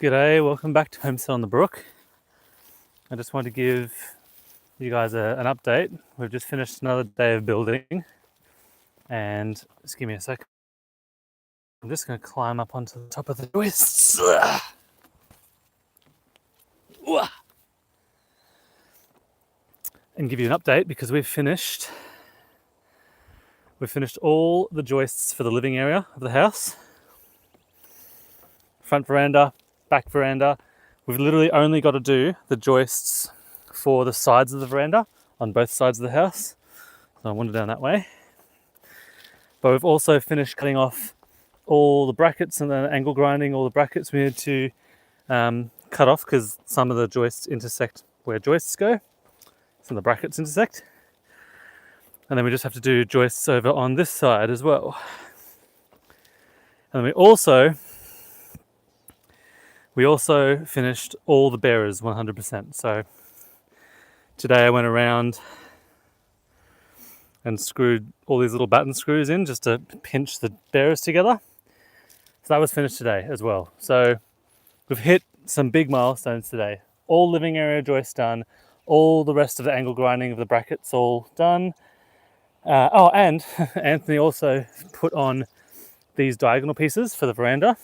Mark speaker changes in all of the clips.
Speaker 1: G'day, welcome back to Homestead on the Brook. I just want to give you guys an update. We've just finished another day of building, and just give me a sec. I'm just going to climb up onto the top of the joists and give you an update because we've finished all the joists for the living area of the house. Front veranda, back veranda. We've literally only got to do the joists for the sides of the veranda on both sides of the house. So I wander down that way. But we've also finished cutting off all the brackets and then angle grinding all the brackets we need to cut off because some of the joists intersect where joists go. Some of the brackets intersect. And then we just have to do joists over on this side as well. And we also finished all the bearers 100%. So today I went around and screwed all these little batten screws in just to pinch the bearers together. So that was finished today as well. So we've hit some big milestones today. All living area joists done. All the rest of the angle grinding of the brackets all done. And Anthony also put on these diagonal pieces for the veranda.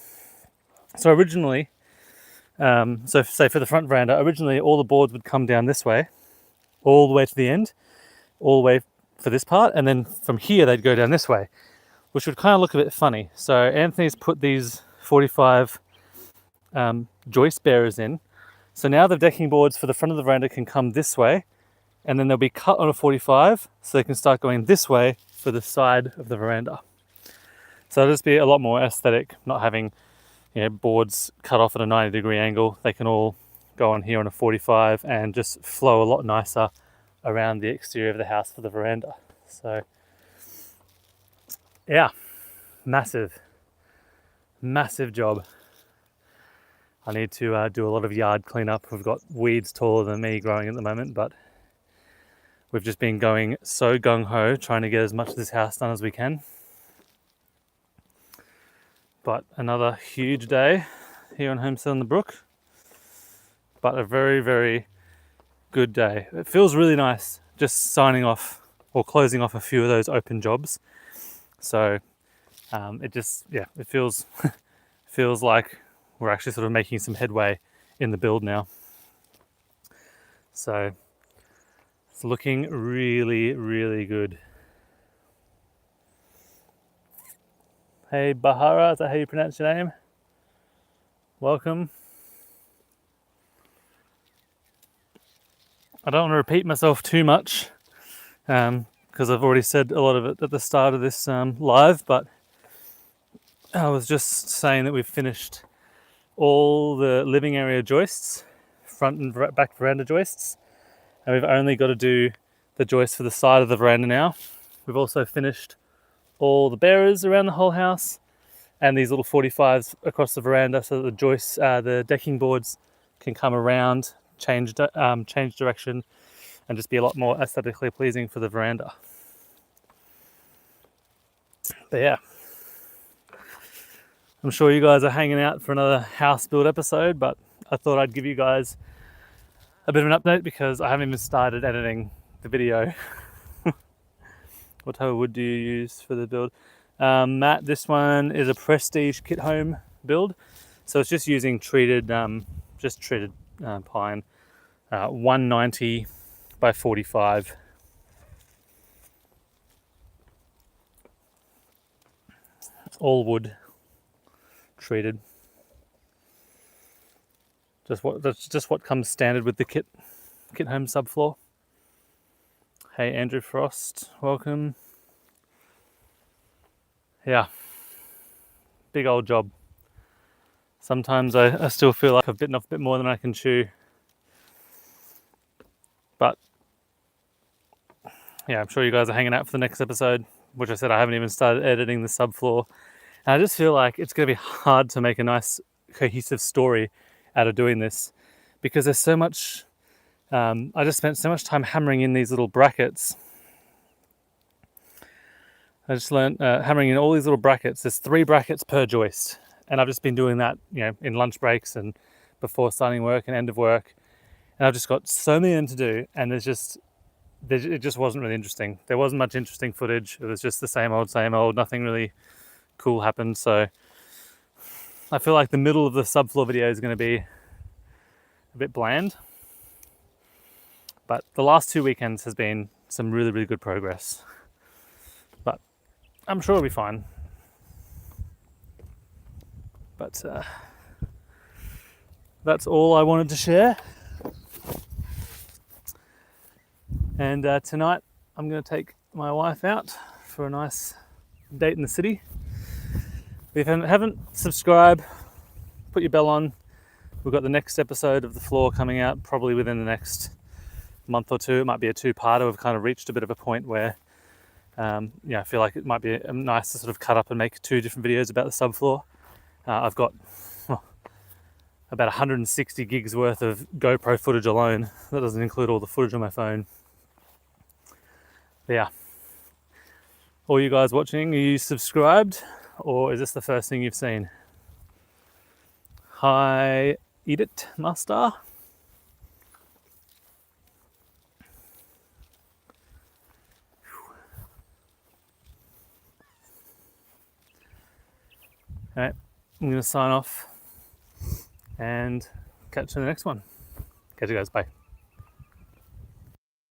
Speaker 1: So originally, say for the front veranda, originally all the boards would come down this way, all the way to the end, all the way for this part, and then from here they'd go down this way, which would kind of look a bit funny. So Anthony's put these 45 joist bearers in. So now the decking boards for the front of the veranda can come this way, and then they'll be cut on a 45, so they can start going this way for the side of the veranda. So it'll just be a lot more aesthetic, not having boards cut off at a 90-degree angle. They can all go on here on a 45 and just flow a lot nicer around the exterior of the house for the veranda. So yeah, massive job. I need to do a lot of yard cleanup. We've got weeds taller than me growing at the moment, but we've just been going so gung-ho trying to get as much of this house done as we can. But another huge day here on Homestead on the Brook. But a very, very good day. It feels really nice just signing off or closing off a few of those open jobs. So it feels feels like we're actually sort of making some headway in the build now. So it's looking really, really good. Hey Bahara, is that how you pronounce your name? Welcome. I don't want to repeat myself too much because I've already said a lot of it at the start of this live, but I was just saying that we've finished all the living area joists, front and back veranda joists, and we've only got to do the joist for the side of the veranda now. We've also finished all the bearers around the whole house and these little 45s across the veranda so that the joists, the decking boards can come around, change direction and just be a lot more aesthetically pleasing for the veranda. But yeah, I'm sure you guys are hanging out for another house build episode, but I thought I'd give you guys a bit of an update because I haven't even started editing the video. What type of wood do you use for the build? Matt, this one is a Prestige Kit Home build. So it's just using treated pine, 190 by 45. All wood, treated. That's just what comes standard with the Kit Home subfloor. Hey Andrew Frost, welcome. Yeah, big old job. Sometimes I still feel like I've bitten off a bit more than I can chew. But yeah, I'm sure you guys are hanging out for the next episode, which I said I haven't even started editing the subfloor. And I just feel like it's going to be hard to make a nice cohesive story out of doing this because there's so much. I just spent so much time hammering in these little brackets. I just learned hammering in all these little brackets. There's 3 brackets per joist. And I've just been doing that, in lunch breaks and before starting work and end of work. And I've just got so many of them to do, and it just wasn't really interesting. There wasn't much interesting footage. It was just the same old, nothing really cool happened. So I feel like the middle of the subfloor video is going to be a bit bland. But the last 2 weekends has been some really, really good progress. But I'm sure it'll be fine. But that's all I wanted to share. And tonight I'm going to take my wife out for a nice date in the city. If you haven't subscribed, put your bell on. We've got the next episode of The Floor coming out probably within the next month or two. It might be a two-parter. We've kind of reached a bit of a point where I feel like it might be nice to sort of cut up and make 2 different videos about the subfloor. I've got about 160 gigs worth of GoPro footage alone. That doesn't include all the footage on my phone. But yeah. All you guys watching, are you subscribed? Or is this the first thing you've seen? Hi, Edith Master. All right, I'm going to sign off and catch you in the next one. Catch you guys, bye.